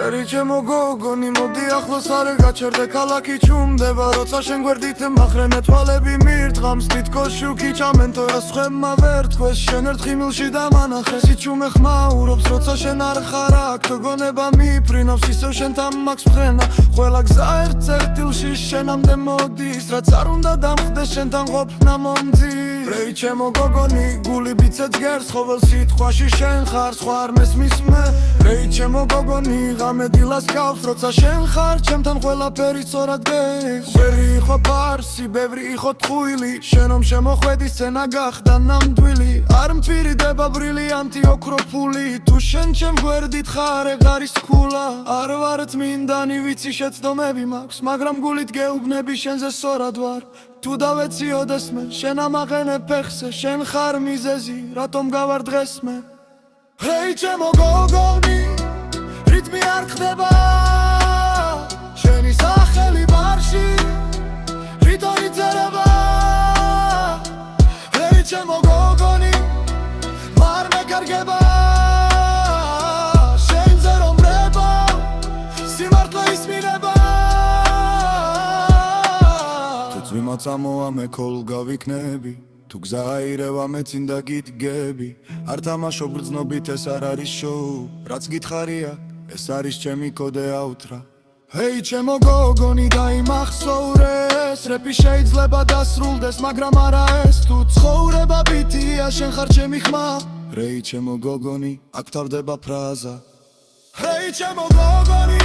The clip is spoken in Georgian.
ხერი ჩემო გოგონი მოდი ახლოს არ გაჩერდე ქალაქი ჩუმდება როცა შენ გვერდით მახრენე თვალები მირტყამს თითქოს შუქი ჩამენ თორა სხვებმა ვერ თქვეს შენ ერთ ხიმილში დამანახე სიჩუმე ხმაურობს როცა შენ არ ხარ აქ თუ გონება მიფრინავს ისევ შენთან მაქვს ფრენა ყველა გზა ერთ წერტილში შენამდე მოდის რაც არ უნდა დამხდეს შენთან ყოფნა მომძის რეი ჩემო გოგონი გული ბიცეც გერს ყოველ სიტყვაში შენ ხარ სხვა არ მესმის მე რეი ჩემო გოგონი ღამე დილას გავს როცა შენ ხარ ჩემთან ყველაფერი სწორად გეს ვერი იყო ფარსი ბევრი იყო ტყუილი შენომ შემოხვედი სცენა გახდა ნამდვილი არ მფირდება ბრილიანტი ოქრო ფული თუ შენ ჩემ გვერდით ხარ ეღარის ქულა არ ვარ წმინდანი ვიცი შეცდომები მაქვს მაგრამ გულით გეუბნები შენზე სწორად ვარ თუ დავეციოდეს მე შენ ამაყენე ფეხზე შენ ხარ მიზეზი რატომ გავარ დღეს მე რეი ჩემო გოგონი რიტმი არ ხდება შენი სახელი ბარში რითორი წერება რეი ჩემო გოგონი ვარ მეკარგება შენზე რომ ბრება სიმართლე ისმინება თუ წვიმაც ამოამე ქოლ გავიქნები თუ გზა აირევა მე წინ დაგიდგები არ თამაშობ გრძნობით ეს არ არის შოუ რაც გითხარია ეს არის ჩემი კოდე აუთრა ჰეი ჩემო გოგონი დაიმახსოვრე ეს რეპი შეიძლება დასრულდეს მაგრამ არა ეს თუ ცხოვრება ბიტია შენ ხარ ჩემი ხმა რეი ჩემო გოგონი აქ თავდება ფრაზა ჰეი ჩემო გოგონი